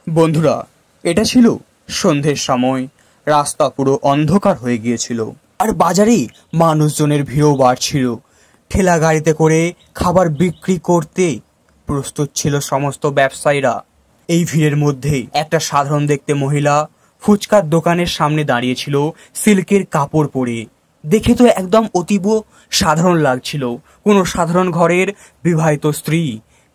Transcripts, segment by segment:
বন্ধুরা, এটা ছিল সন্ধ্যের সময়। রাস্তা পুরো অন্ধকার হয়ে গিয়েছিল, আর বাজারে মানুষজনের ভিড়ও বাড়ছিল। ঠেলা গাড়িতে করে খাবার বিক্রি করতে প্রস্তুত ছিল সমস্ত ব্যবসায়ীরা। এই ভিড়ের মধ্যে একটা সাধারণ দেখতে মহিলা ফুচকার দোকানের সামনে দাঁড়িয়েছিল সিল্কের কাপড় পরে। দেখে তো একদম অতীব সাধারণ লাগছিল, কোনো সাধারণ ঘরের বিবাহিত স্ত্রী।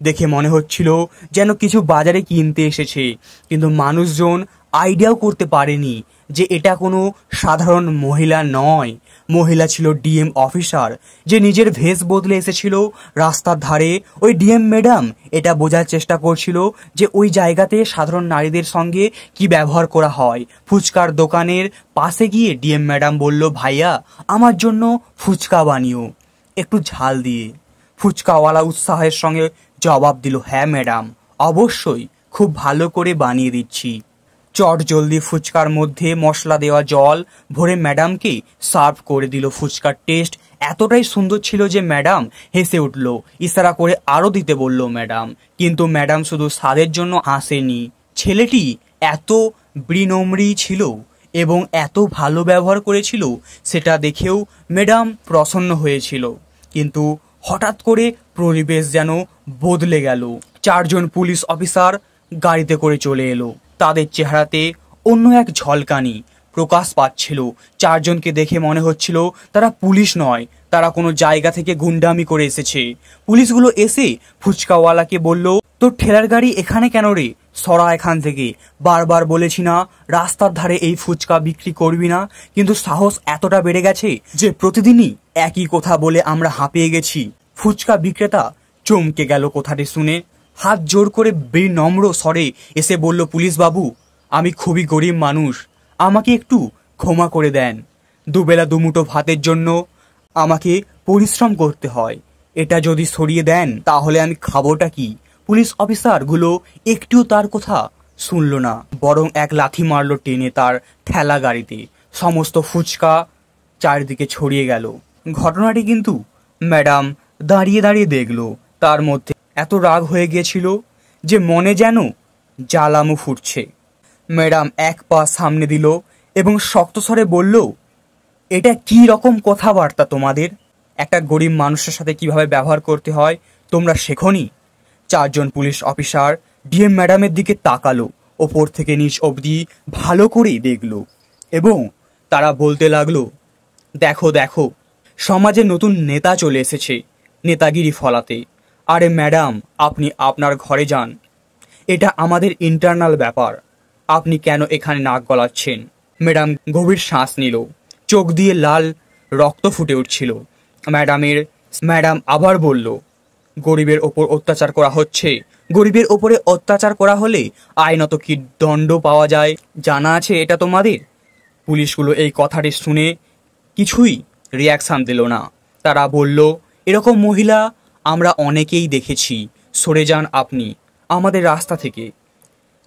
দেখে মনে হচ্ছিল যেন কিছু বাজারে কিনতে এসেছে, কিন্তু মানুষজন আইডিয়াও করতে পারেনি যে এটা কোনো সাধারণ মহিলা নয়। মহিলা ছিল ডিএম অফিসার, যে নিজের ভেষ বদলে এসেছিল রাস্তার ধারে। ওই ডিএম ম্যাডাম এটা বোঝার চেষ্টা করছিল যে ওই জায়গাতে সাধারণ নারীদের সঙ্গে কি ব্যবহার করা হয়। ফুচকার দোকানের পাশে গিয়ে ডিএম ম্যাডাম বলল, ভাইয়া আমার জন্য ফুচকা বানিও, একটু ঝাল দিয়ে। ফুচকাওয়ালা উৎসাহের সঙ্গে জবাব দিল, হ্যাঁ ম্যাডাম, অবশ্যই, খুব ভালো করে বানিয়ে দিচ্ছি। চট জলদি ফুচকার মধ্যে মশলা দেওয়া জল ভরে ম্যাডামকে সার্ভ করে দিল। ফুচকার টেস্ট এতটাই সুন্দর ছিল যে ম্যাডাম হেসে উঠল, ইশারা করে আরও দিতে বলল ম্যাডাম। কিন্তু ম্যাডাম শুধু স্বাদের জন্য হাসেনি, ছেলেটি এত বিনম্রী ছিল এবং এত ভালো ব্যবহার করেছিল সেটা দেখেও ম্যাডাম প্রসন্ন হয়েছিল। কিন্তু হঠাৎ করে পরিবেশ যেন বদলে গেল। 4 জন পুলিশ অফিসার গাড়িতে করে চলে এলো। তাদের চেহারাতে অন্য এক ঝলকানি প্রকাশ পাচ্ছিল। 4 জনকে দেখে মনে হচ্ছিল তারা পুলিশ নয়, তারা কোনো জায়গা থেকে গুন্ডামি করে এসেছে। পুলিশগুলো এসে ফুচকাওয়ালাকে বলল, তোর ঠেলার গাড়ি এখানে কেন রে, সরা এখান থেকে। বারবার বলেছি না রাস্তার ধারে এই ফুচকা বিক্রি করবি না, কিন্তু সাহস এতটা বেড়ে গেছে যে প্রতিদিনই একই কথা বলে আমরা হাঁপিয়ে গেছি। ফুচকা বিক্রেতা চমকে গেল কথাটি শুনে, হাত জোর করে বিনম্র স্বরে এসে বলল, পুলিশ বাবু, আমি খুবই গরিব মানুষ, আমাকে একটু ক্ষমা করে দেন। দুবেলা দুমুঠো ভাতের জন্য আমাকে পরিশ্রম করতে হয়, এটা যদি সরিয়ে দেন তাহলে আমি খাবোটা কি? পুলিশ অফিসারগুলো একটুও তার কথা শুনল না, বরং এক লাথি মারল টেনে তার ঠেলা গাড়িতে। সমস্ত ফুচকা চারিদিকে ছড়িয়ে গেল। ঘটনাটি কিন্তু ম্যাডাম দাঁড়িয়ে দাঁড়িয়ে দেখল। তার মধ্যে এত রাগ হয়ে গিয়েছিল যে মনে যেন জ্বালামু ফুটছে। ম্যাডাম এক পা সামনে দিল এবং শক্ত স্বরে বলল, এটা কি রকম কথাবার্তা তোমাদের? একটা গরিব মানুষের সাথে কিভাবে ব্যবহার করতে হয় তোমরা শেখোনি? 4 জন পুলিশ অফিসার ডিএম ম্যাডামের দিকে তাকালো, ওপর থেকে নিচ অবধি ভালো করেই দেখল এবং তারা বলতে লাগলো, দেখো দেখো, সমাজে নতুন নেতা চলে এসেছে নেতাগিরি ফলাতে। আরে ম্যাডাম, আপনি আপনার ঘরে যান, এটা আমাদের ইন্টারনাল ব্যাপার, আপনি কেন এখানে নাক গলাচ্ছেন? ম্যাডাম গভীর শ্বাস নিল, চোখ দিয়ে লাল রক্ত ফুটে উঠছিল। ম্যাডাম আবার বলল, গরিবের ওপর অত্যাচার করা হচ্ছে, গরিবের ওপরে অত্যাচার করা হলে আইনত কি দণ্ড পাওয়া যায় জানা আছে এটা তোমাদের? পুলিশগুলো এই কথাটি শুনে কিছুই রিয়াকশান দিল না। তারা বলল, এরকম মহিলা আমরা অনেকেই দেখেছি, সরে যান আপনি আমাদের রাস্তা থেকে,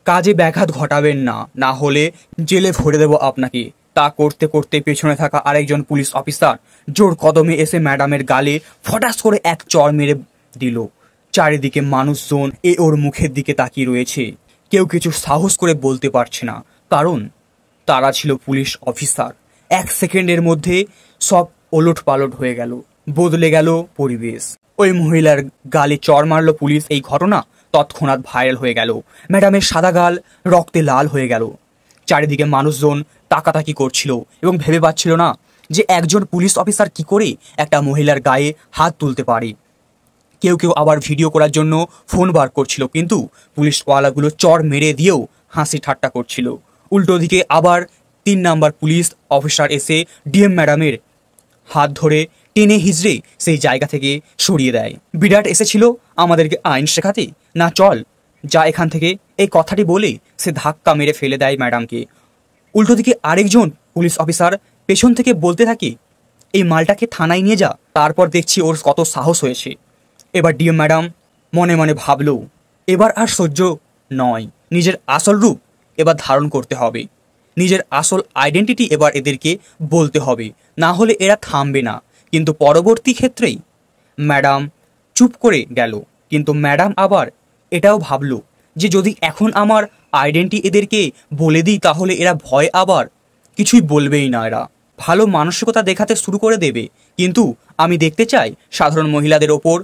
কাজে ব্যাঘাত ঘটাবেন না, না হলে জেলে ভরে দেব আপনাকে। তা করতে করতে পেছনে থাকা আরেকজন পুলিশ অফিসার জোর কদমে এসে ম্যাডামের গালে ফটাস করে এক চড় মেরে দিল। চারিদিকে মানুষজন ওর মুখের দিকে তাকিয়ে রয়েছে, কেউ কিছু সাহস করে বলতে পারছে না, কারণ তারা ছিল পুলিশ অফিসার। 1 সেকেন্ডের মধ্যে সব ওলট পালট হয়ে গেল, বদলে গেল পরিবেশ। ওই মহিলার গালে চড় মারল পুলিশ, এই ঘটনা তৎক্ষণাৎ ভাইরাল হয়ে গেল। ম্যাডামের সাদা গাল রক্তে লাল হয়ে গেল। চারিদিকে মানুষজন তাকাতাকি করছিল এবং ভেবে পাচ্ছিল না যে একজন পুলিশ অফিসার কি করে একটা মহিলার গায়ে হাত তুলতে পারে। কেউ কেউ আবার ভিডিও করার জন্য ফোন বার করছিল, কিন্তু পুলিশওয়ালাগুলো চড় মেরে দিয়েও হাসি ঠাট্টা করছিল। উল্টো দিকে আবার 3 নাম্বার পুলিশ অফিসার এসে ডিএম ম্যাডামের হাত ধরে টেনে হিজড়ে সেই জায়গা থেকে সরিয়ে দেয়। বিরাট এসেছিল আমাদেরকে আইন শেখাতে, না চল যা এখান থেকে, এই কথাটি বলে সে ধাক্কা মেরে ফেলে দেয় ম্যাডামকে। উল্টো দিকে আরেকজন পুলিশ অফিসার পেছন থেকে বলতে থাকে, এই মালটাকে থানায় নিয়ে যা। তারপর দেখছি ওর কত সাহস হয়েছে। এবার ডিএম ম্যাডাম মনে মনে ভাবল, এবার আর সহ্য নয়, নিজের আসল রূপ এবার ধারণ করতে হবে, নিজের আসল আইডেন্টিটি এবার এদেরকে বলতে হবে, না হলে এরা থামবে না। কিন্তু পরবর্তী ক্ষেত্রেই ম্যাডাম চুপ করে গেল। কিন্তু ম্যাডাম আবার এটাও ভাবল যে যদি এখন আমার আইডেন্টি এদেরকে বলে দিই, তাহলে এরা ভয় আবার কিছুই বলবেই না, এরা ভালো মানসিকতা দেখাতে শুরু করে দেবে। কিন্তু আমি দেখতে চাই সাধারণ মহিলাদের ওপর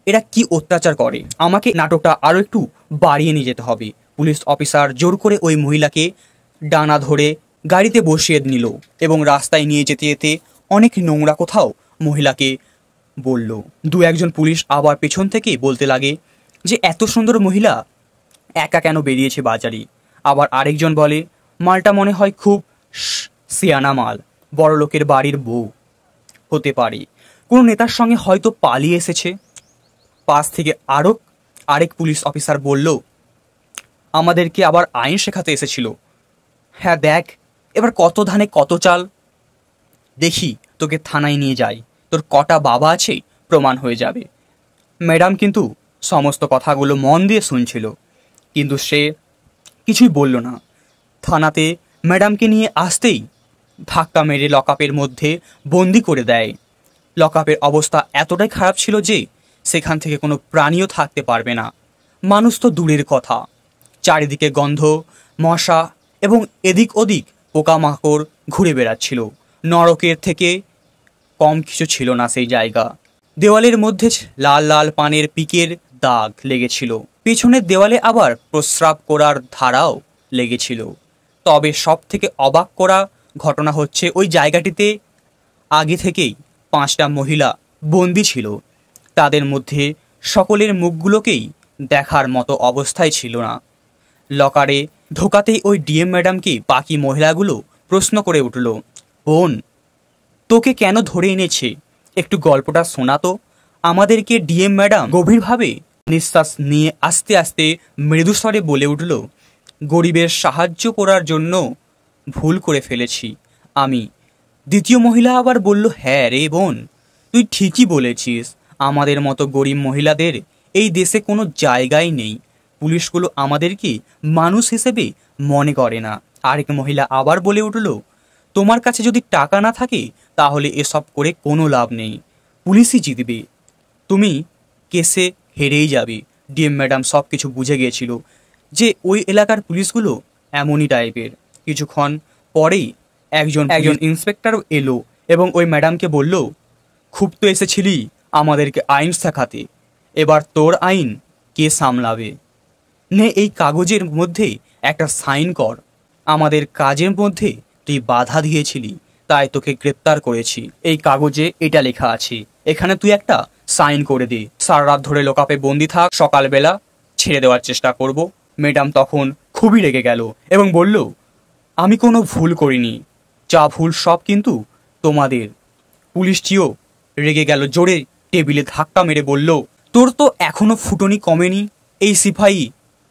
এরা কি অত্যাচার করে। আমাকে নাটকটা আরও একটু বাড়িয়ে নিয়ে যেতে হবে। পুলিশ অফিসার জোর করে ওই মহিলাকে ডানা ধরে গাড়িতে বসিয়ে নিল এবং রাস্তায় নিয়ে যেতে যেতে অনেক নোংরা কোথাও মহিলাকে বলল। দু একজন পুলিশ আবার পেছন থেকে বলতে লাগে যে এত সুন্দর মহিলা একা কেন বেরিয়েছে বাজারে। আবার আরেকজন বলে মালটা মনে হয় খুব সিয়ানা মাল, বড় লোকের বাড়ির বউ হতে পারে, কোনো নেতার সঙ্গে হয়তো পালিয়ে এসেছে। পাশ থেকে আরেক পুলিশ অফিসার বলল আমাদেরকে আবার আইন শেখাতে এসেছিল। হ্যাঁ দেখ এবার কত ধানে কত চাল, দেখি তোকে থানায় নিয়ে যাই, তোর কটা বাবা আছে প্রমাণ হয়ে যাবে। ম্যাডাম কিন্তু সমস্ত কথাগুলো মন দিয়ে শুনছিল, কিন্তু সে কিছুই বলল না। থানাতে ম্যাডামকে নিয়ে আসতেই ধাক্কা মেরে লকআপের মধ্যে বন্দি করে দেয়। লকআপের অবস্থা এতটাই খারাপ ছিল যে সেখান থেকে কোনো প্রাণীও থাকতে পারবে না। মানুষ তো দূরের কথা, চারিদিকে গন্ধ, মশা এবং এদিক ওদিক পোকামাকড় ঘুরে বেড়াচ্ছিল। নরকের থেকে কম কিছু ছিল না সেই জায়গা। দেওয়ালের মধ্যে লাল লাল পানের পিকের দাগ লেগেছিল, পেছনের দেওয়ালে আবার প্রস্রাব করার ধারাও লেগেছিল। তবে সব থেকে অবাক করা ঘটনা হচ্ছে ওই জায়গাটিতে আগে থেকেই 5টা মহিলা বন্দি ছিল। তাদের মধ্যে সকলের মুখগুলোকেই দেখার মতো অবস্থায় ছিল না। লকারে ঢোকাতেই ওই ডিএম ম্যাডামকে বাকি মহিলাগুলো প্রশ্ন করে উঠল, বোন তোকে কেন ধরে এনেছে, একটু গল্পটা শোনাতো আমাদেরকে। ডিএম ম্যাডাম গভীরভাবে নিঃশ্বাস নিয়ে আস্তে আস্তে মৃদুস্বরে বলে উঠল, গরিবের সাহায্য করার জন্য ভুল করে ফেলেছি আমি। দ্বিতীয় মহিলা আবার বলল, হ্যাঁ রে বোন, তুই ঠিকই বলেছিস, আমাদের মতো গরিব মহিলাদের এই দেশে কোনো জায়গাই নেই। পুলিশগুলো আমাদেরকে মানুষ হিসেবে মনে করে না। আরেক মহিলা আবার বলে উঠল, তোমার কাছে যদি টাকা না থাকে তাহলে এসব করে কোনো লাভ নেই, পুলিশই জিতবে, তুমি কেসে হেরেই যাবে। ডিএম ম্যাডাম সব কিছু বুঝে গিয়েছিল যে ওই এলাকার পুলিশগুলো এমনই টাইপের। কিছুক্ষণ পরেই একজন ইন্সপেক্টর এলো এবং ওই ম্যাডামকে বলল, খুব তো এসেছিলি আমাদেরকে আইন শেখাতে, এবার তোর আইন কে সামলাবে? নে এই কাগজের মধ্যে একটা সাইন কর, আমাদের কাজের মধ্যে তুই বাধা দিয়েছিলি তাই তোকে গ্রেপ্তার করেছি। এই কাগজে এটা লেখা আছে, এখানে তুই একটা সাইন করে দে। সারা রাত ধরে লকআপে বন্দি থাক, সকালবেলা ছেড়ে দেওয়ার চেষ্টা করব। ম্যাডাম তখন খুবই রেগে গেল এবং বলল, আমি কোনো ভুল করিনি, যা ভুল সব কিন্তু তোমাদের। পুলিশটিও রেগে গেল, জোরে টেবিলে ধাক্কা মেরে বলল, তোর তো এখনো ফুটনি কমেনি, এই সিপাহী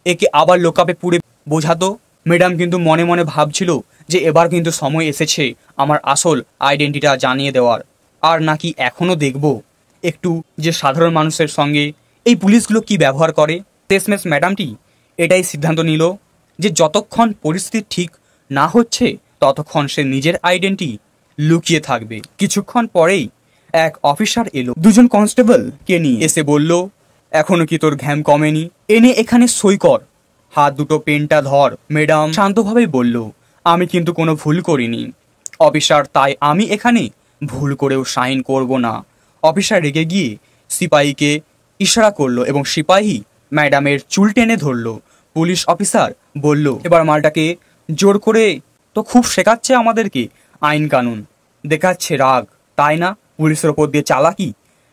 একে আবার লকআপে পুরে বোঝাতো। ম্যাডাম কিন্তু মনে মনে ভাবছিল যে এবার কিন্তু সময় এসেছে আমার আসল আইডেন্টিটা জানিয়ে দেওয়ার। আর নাকি এখনও দেখব একটু যে সাধারণ মানুষের সঙ্গে এই পুলিশগুলো কি ব্যবহার করে। শেষমেশ ম্যাডামটি এটাই সিদ্ধান্ত নিল যে যতক্ষণ পরিস্থিতি ঠিক না হচ্ছে ততক্ষণ সে নিজের আইডেন্টি লুকিয়ে থাকবে। কিছুক্ষণ পরেই এক অফিসার এলো দুজন কনস্টেবলকে নিয়ে, এসে বলল, এখনো কি তোর ঘ্যাম কমেনি? এনে এখানে সই কর, হাত দুটো পেনটা ধর। ম্যাডাম শান্তভাবে বলল, আমি কিন্তু কোনো ভুল করিনি অফিসার, তাই আমি এখানে ভুল করেও সাইন করব না। অফিসার রেগে গিয়ে সিপাহীকে ইশারা করলো এবং সিপাহী ম্যাডামের চুল টেনে ধরলো। পুলিশ অফিসার বলল, এবার মালটাকে জোর করে তো খুব শেখাচ্ছে আমাদেরকে আইন কানুন, দেখাচ্ছে রাগ, তাই না? পুলিশের ওপর দিয়ে চালাকি।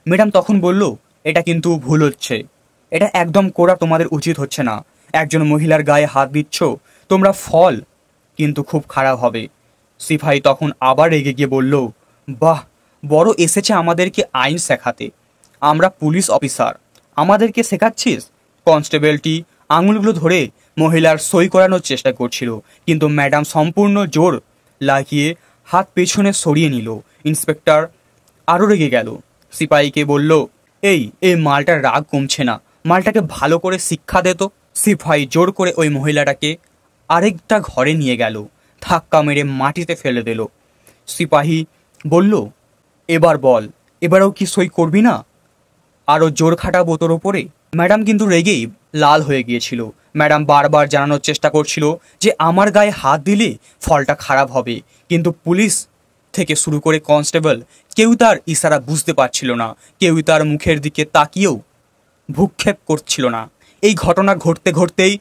ম্যাডাম তখন বলল, এটা কিন্তু ভুল হচ্ছে, এটা একদম করা তোমাদের উচিত হচ্ছে না। একজন মহিলার গায়ে হাত দিচ্ছ তোমরা, ফল কিন্তু খুব খারাপ হবে। সিপাহী তখন আবার রেগে গিয়ে বলল, বাহ, বড় এসেছে আমাদেরকে আইন শেখাতে, আমরা পুলিশ অফিসার, আমাদেরকে শেখাচ্ছিস? কনস্টেবলটি আঙুলগুলো ধরে মহিলার সই করানোর চেষ্টা করছিল, কিন্তু ম্যাডাম সম্পূর্ণ জোর লাগিয়ে হাত পেছনে সরিয়ে নিল। ইন্সপেক্টর আরও রেগে গেল, সিপাহীকে বলল, এই মালটার রাগ কমছে না, মালটাকে ভালো করে শিক্ষা দে তো। সিপাহী জোর করে ওই মহিলাটাকে আরেকটা ঘরে নিয়ে গেল, ধাক্কা মেরে মাটিতে ফেলে দিল। সিপাহী বলল, এবার বল, এবারেও কি সই করবি না? আরও জোর খাটাবো তোর ওপরে। ম্যাডাম কিন্তু রেগেই লাল হয়ে গিয়েছিল। ম্যাডাম বারবার জানানোর চেষ্টা করছিল যে আমার গায়ে হাত দিলে ফলটা খারাপ হবে, কিন্তু পুলিশ থেকে শুরু করে কনস্টেবল কেউ তার ইশারা বুঝতে পারছিল না, কেউই তার মুখের দিকে তাকিয়েও ভ্রুক্ষেপ করছিল না। এই ঘটনা ঘটতে ঘটতেই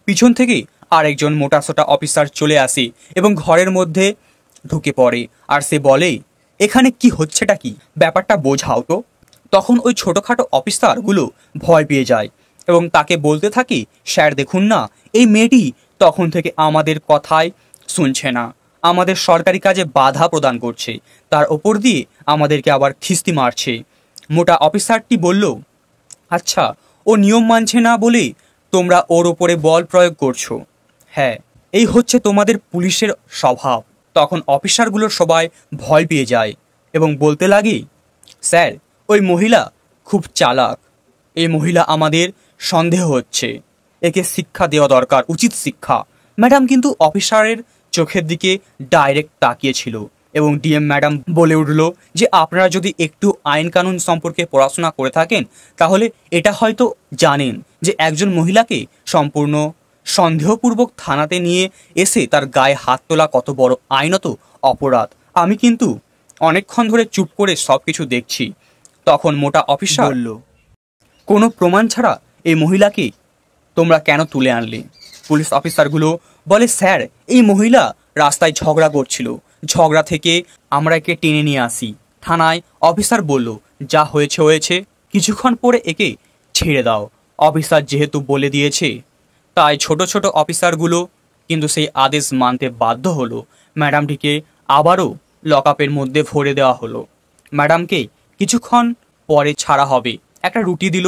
পিছন থেকে আরেকজন মোটাসোটা অফিসার চলে আসে এবং ঘরের মধ্যে ঢুকে পড়ে, আর সে বলে, এখানে কি হচ্ছেটা কি, ব্যাপারটা বোঝাও তো। তখন ওই ছোটোখাটো অফিসারগুলো ভয় পেয়ে যায় এবং তাকে বলতে থাকে, স্যার দেখুন না, এই মেয়েটি তখন থেকে আমাদের কথাই শুনছে না, আমাদের সরকারি কাজে বাধা প্রদান করছে, তার ওপর দিয়ে আমাদেরকে আবার খিস্তি মারছে। মোটা অফিসারটি বলল, আচ্ছা, ও নিয়ম মানছে না বলে তোমরা ওর ওপরে বল প্রয়োগ করছো? হ্যাঁ, এই হচ্ছে তোমাদের পুলিশের স্বভাব। তখন অফিসারগুলোর সবাই ভয় পেয়ে যায় এবং বলতে লাগে, স্যার ওই মহিলা খুব চালাক, এই মহিলা আমাদের সন্দেহ হচ্ছে, একে শিক্ষা দেওয়া দরকার, উচিত শিক্ষা। ম্যাডাম কিন্তু অফিসারের চোখের দিকে ডাইরেক্ট তাকিয়েছিল এবং ডিএম ম্যাডাম বলে উঠল যে আপনারা যদি একটু আইন কানুন সম্পর্কে পড়াশোনা করে থাকেন তাহলে এটা হয়তো জানেন যে একজন মহিলাকে সম্পূর্ণ সন্দেহপূর্বক থানাতে নিয়ে এসে তার গায়ে হাত তোলা কত বড় আইনত অপরাধ। আমি কিন্তু অনেকক্ষণ ধরে চুপ করে সব কিছু দেখছি। তখন মোটা অফিসার বলল, কোনো প্রমাণ ছাড়া এই মহিলাকে তোমরা কেন তুলে আনলে? পুলিশ অফিসারগুলো বলে, স্যার এই মহিলা রাস্তায় ঝগড়া করছিল, ঝগড়া থেকে আমরা একে টেনে নিয়ে আসি থানায়। অফিসার বলল, যা হয়েছে হয়েছে, কিছুক্ষণ পরে একে ছেড়ে দাও। অফিসার যেহেতু বলে দিয়েছে তাই ছোট ছোট অফিসারগুলো কিন্তু সেই আদেশ মানতে বাধ্য হলো। ম্যাডামটিকে আবারও লকআপের মধ্যে ভরে দেওয়া হলো। ম্যাডামকে কিছুক্ষণ পরে ছাড়া হবে। একটা রুটি দিল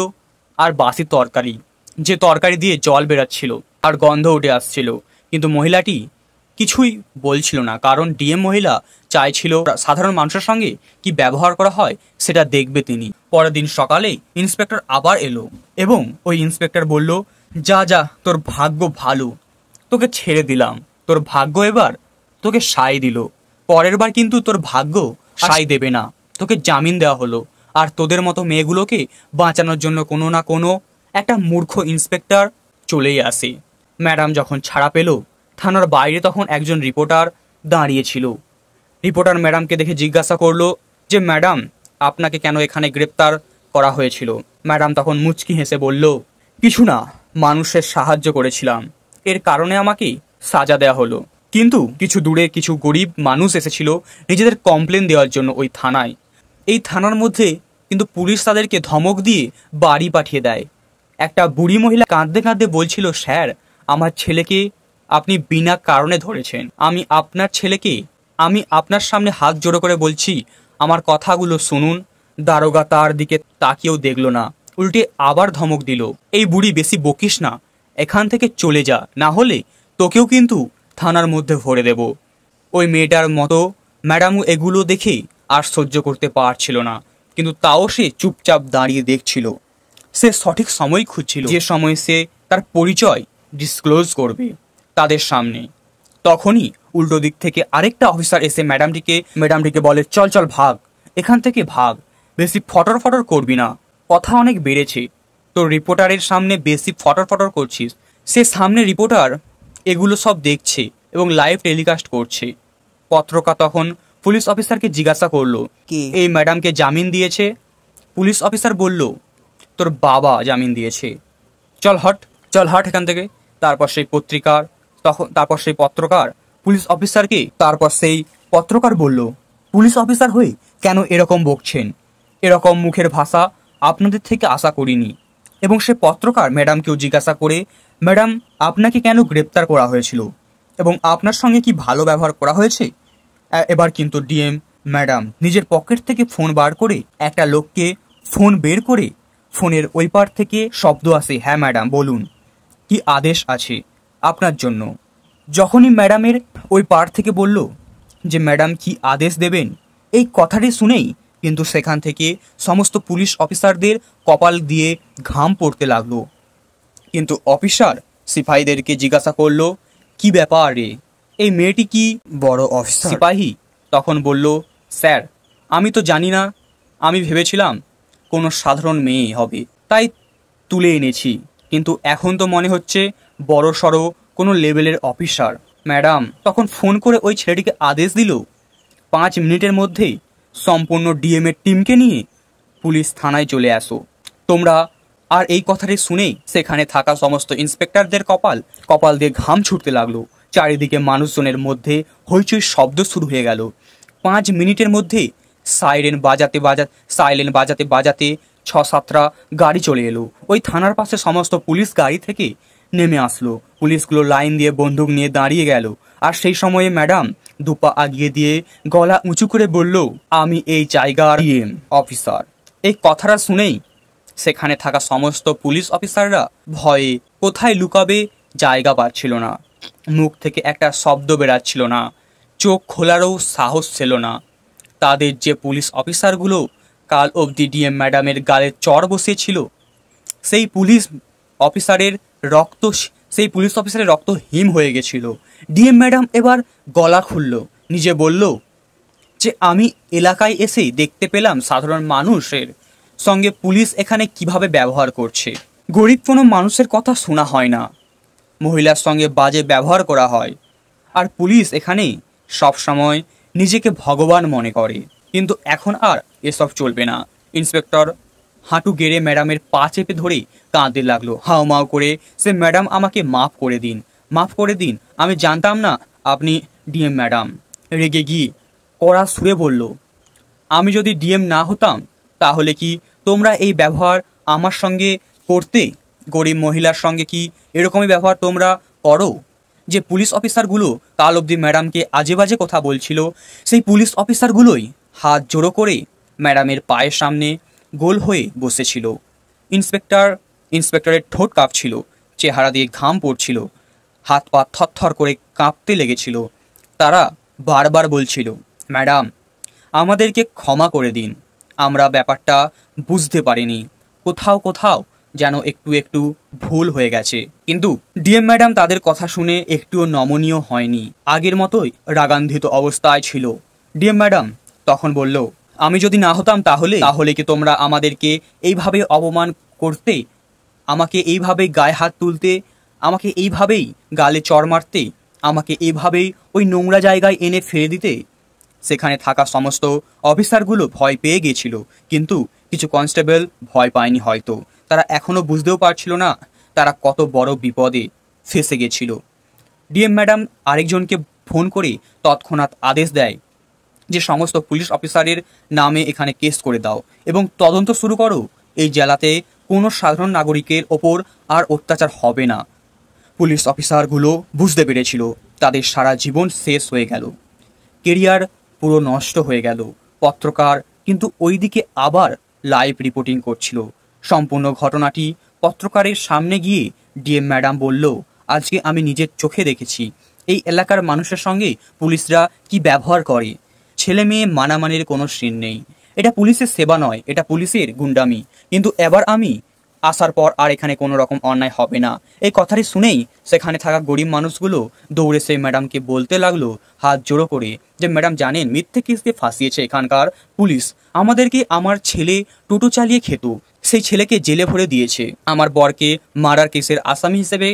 আর বাসি তরকারি, যে তরকারি দিয়ে জল বেরাচ্ছিল আর গন্ধ উঠে আসছিল, কিন্তু মহিলাটি কিছুই বলছিল না, কারণ ডিএম মহিলা চাইছিল সাধারণ মানুষের সঙ্গে কি ব্যবহার করা হয় সেটা দেখবে তিনি। পরের দিন সকালে ইন্সপেক্টর আবার এলো এবং ওই ইন্সপেক্টর বলল, যা যা, তোর ভাগ্য ভালো, তোকে ছেড়ে দিলাম, তোর ভাগ্য এবার তোকে সায় দিল, পরের বার কিন্তু তোর ভাগ্য সায় দেবে না, তোকে জামিন দেওয়া হলো। আর তোদের মতো মেয়েগুলোকে বাঁচানোর জন্য কোনো না কোনো একটা মূর্খ ইন্সপেক্টর চলেই আসে। ম্যাডাম যখন ছাড়া পেল, থানার বাইরে তখন একজন রিপোর্টার দাঁড়িয়েছিল। রিপোর্টার ম্যাডামকে দেখে জিজ্ঞাসা করলো যে, ম্যাডাম আপনাকে কেন এখানে গ্রেপ্তার করা হয়েছিল? ম্যাডাম তখন মুচকি হেসে বলল, কিছু না, মানুষের সাহায্য করেছিলাম, এর কারণে আমাকে সাজা দেওয়া হলো। কিন্তু কিছু দূরে কিছু গরিব মানুষ এসেছিল নিজেদের কমপ্লেন দেওয়ার জন্য ওই থানায়। এই থানার মধ্যে কিন্তু পুলিশ তাদেরকে ধমক দিয়ে বাড়ি পাঠিয়ে দেয়। একটা বুড়ি মহিলা কাঁদতে কাঁদতে বলছিল, স্যার আমার ছেলেকে আপনি বিনা কারণে ধরেছেন, আমি আপনার সামনে হাত জোড়ো করে বলছি আমার কথাগুলো শুনুন। দারোগা তার দিকে তাকিয়েও দেখল না, উল্টে আবার ধমক দিল, এই বুড়ি বেশি বকিস না, এখান থেকে চলে যা, না হলে তোকেও কিন্তু থানার মধ্যে ভরে দেব। ওই মেয়েটার মতো ম্যাডাম এগুলো দেখে আর সহ্য করতে পারছিল না, কিন্তু তাও সে চুপচাপ দাঁড়িয়ে দেখছিল। সে সঠিক সময় খুঁজছিল, যে সময় সে তার পরিচয় ডিসক্লোজ করবে তাদের সামনে। তখনই উল্টো দিক থেকে আরেকটা অফিসার এসে ম্যাডামটিকে বলে, চল চল ভাগ, এখান থেকে ভাগ, বেশি ফটর ফটর করবি না, কথা অনেক বেড়েছে, তোর রিপোর্টারের সামনে বেশি ফটর ফটর করছিস। সে সামনে রিপোর্টার এগুলো সব দেখছে এবং লাইভ টেলিকাস্ট করছে। পত্রকার তখন পুলিশ অফিসারকে জিজ্ঞাসা করলো, এই ম্যাডামকে জামিন দিয়েছে? পুলিশ অফিসার বলল, তোর বাবা জামিন দিয়েছে, চল হট এখান থেকে। তারপর সেই পত্রকার পুলিশ অফিসারকে বলল, পুলিশ অফিসার হয়ে কেন এরকম বকছেন? এরকম মুখের ভাষা আপনাদের থেকে আশা করিনি। এবং সে পত্রকার ম্যাডামকেও জিজ্ঞাসা করে, ম্যাডাম আপনাকে কেন গ্রেপ্তার করা হয়েছিল এবং আপনার সঙ্গে কি ভালো ব্যবহার করা হয়েছে? এবার কিন্তু ডিএম ম্যাডাম নিজের পকেট থেকে ফোন বার করে একটা লোককে ফোন বের করে ফোনের ওই পার থেকে শব্দ আসে, হ্যাঁ ম্যাডাম বলুন, কি আদেশ আছে আপনার জন্য? যখনই ম্যাডামের ওই পার থেকে বলল যে ম্যাডাম কি আদেশ দেবেন, এই কথাটি শুনেই কিন্তু সেখান থেকে সমস্ত পুলিশ অফিসারদের কপাল দিয়ে ঘাম পড়তে লাগলো। কিন্তু অফিসার সিপাহীদেরকে জিজ্ঞাসা করলো, কি ব্যাপার রে, এই মেয়েটি কি বড় অফিসার? সিপাহী তখন বলল, স্যার আমি তো জানি না, আমি ভেবেছিলাম কোনো সাধারণ মেয়ে হবে তাই তুলে এনেছি, কিন্তু এখন তো মনে হচ্ছে বড় সড়ো কোনো লেভেলের অফিসার। ম্যাডাম তখন ফোন করে ওই ছেলেটিকে আদেশ দিল 5 মিনিটের মধ্যেই সম্পূর্ণ ডিএম এর টিমকে নিয়ে পুলিশ থানায় চলে আসো তোমরা। আর এই কথাটি শুনেই সেখানে থাকা সমস্ত ইন্সপেক্টরদের কপাল দিয়ে ঘাম ছুটতে লাগলো। চারিদিকে মানুষজনের মধ্যে হইচই শব্দ শুরু হয়ে গেল। 5 মিনিটের মধ্যে সাইরেন বাজাতে বাজাতে 6-7টা গাড়ি চলে এলো। ওই থানার পাশে সমস্ত পুলিশ গাড়ি থেকে নেমে আসলো। পুলিশগুলো লাইন দিয়ে বন্দুক নিয়ে দাঁড়িয়ে গেল। আর সেই সময়ে ম্যাডাম দুপা আগিয়ে দিয়ে গলা উঁচু করে বলল, আমি এই জায়গার ডিএম অফিসার। এই কথাটা শুনেই সেখানে থাকা সমস্ত পুলিশ অফিসাররা ভয়ে কোথায় লুকাবে জায়গা পাচ্ছিল না। মুখ থেকে একটা শব্দ বেরাচ্ছিল না, চোখ খোলারও সাহস ছিল না। তাদের যে পুলিশ অফিসারগুলো কাল অবধি ডিএম ম্যাডামের গালে চড় বসিয়েছিল, সেই পুলিশ অফিসারের রক্ত হিম হয়ে গেছিল। ডিএম ম্যাডাম এবার গলা খুলল, নিজে বলল যে আমি এলাকায় এসেই দেখতে পেলাম সাধারণ মানুষের সঙ্গে পুলিশ এখানে কিভাবে ব্যবহার করছে। গরিব কোনো মানুষের কথা শোনা হয় না, মহিলার সঙ্গে বাজে ব্যবহার করা হয়। আর পুলিশ এখানে সবসময় নিজেকে ভগবান মনে করে। কিন্তু এখন আর এসব চলবে না। ইন্সপেক্টর হাঁটু গেড়ে ম্যাডামের পা চেপে ধরে কাঁদতে লাগলো, হাউমাউ করে। সে, ম্যাডাম আমাকে মাফ করে দিন, আমি জানতাম না আপনি ডিএম ম্যাডাম। রেগে গিয়ে কড়া সুরে বলল, আমি যদি ডিএম না হতাম তাহলে কি তোমরা এই ব্যবহার আমার সঙ্গে করতে? গরিব মহিলার সঙ্গে কি এরকমই ব্যবহার তোমরা করো? যে পুলিশ অফিসারগুলো কাল অবধি ম্যাডামকে আজে বাজে কথা বলছিল, সেই পুলিশ অফিসারগুলোই হাত জোড়ো করে ম্যাডামের পায়ের সামনে গোল হয়ে বসেছিল। ইন্সপেক্টরের ঠোঁট কাঁপছিল, চেহারা দিয়ে ঘাম পড়ছিল, হাত পা থরথর করে কাঁপতে লেগেছিল। তারা বারবার বলছিল, ম্যাডাম আমাদেরকে ক্ষমা করে দিন, আমরা ব্যাপারটা বুঝতে পারিনি, কোথাও যেন একটু ভুল হয়ে গেছে। কিন্তু ডিএম ম্যাডাম তাদের কথা শুনে একটুও নমনীয় হয়নি, আগের মতোই রাগান্বিত অবস্থায় ছিল। ডিএম ম্যাডাম তখন বলল, আমি যদি না হতাম তাহলে কি তোমরা আমাদেরকে এইভাবে অপমান করতে, আমাকে এইভাবে গায়ে হাত তুলতে, আমাকে এইভাবেই গালে চড় মারতে, আমাকে এইভাবেই ওই নোংরা জায়গায় এনে ফেলে দিতে? সেখানে থাকা সমস্ত অফিসারগুলো ভয় পেয়ে গেছিল, কিন্তু কিছু কনস্টেবল ভয় পায়নি। হয়তো তারা এখনো বুঝতেও পারছিল না তারা কত বড় বিপদে ফেসে গেছিল। ডিএম ম্যাডাম আরেকজনকে ফোন করে তৎক্ষণাৎ আদেশ দেয় যে সমস্ত পুলিশ অফিসারের নামে এখানে কেস করে দাও এবং তদন্ত শুরু করো। এই জেলাতে কোনো সাধারণ নাগরিকের ওপর আর অত্যাচার হবে না। পুলিশ অফিসারগুলো বুঝতে পেরেছিল তাদের সারা জীবন শেষ হয়ে গেল, কেরিয়ার পুরো নষ্ট হয়ে গেল। পত্রকার কিন্তু ওইদিকে আবার লাইভ রিপোর্টিং করছিল সম্পূর্ণ ঘটনাটি। পত্রকারের সামনে গিয়ে ডিএম ম্যাডাম বলল, আজকে আমি নিজের চোখে দেখেছি এই এলাকার মানুষের সঙ্গে পুলিশরা কি ব্যবহার করে। ছেলে মেয়ে মানামানির কোনো সিন নেই। এটা পুলিশের সেবা নয়, এটা পুলিশের গুন্ডামি। কিন্তু এবার আমি আসার পর আর এখানে কোনো রকম অন্যায় হবে না। এই কথাটি শুনেই সেখানে থাকা গরিব মানুষগুলো দৌড়ে সেই ম্যাডামকে বলতে লাগলো হাত জোড়ো করে যে, ম্যাডাম জানেন মিথ্যে কেসকে ফাঁসিয়েছে এখানকার পুলিশ, আমাদেরকে আমার ছেলে টোটো চালিয়ে খেত, সেই ছেলেকে জেলে ভরে দিয়েছে, আমার বরকে মার্ডার কেসের আসামি হিসেবে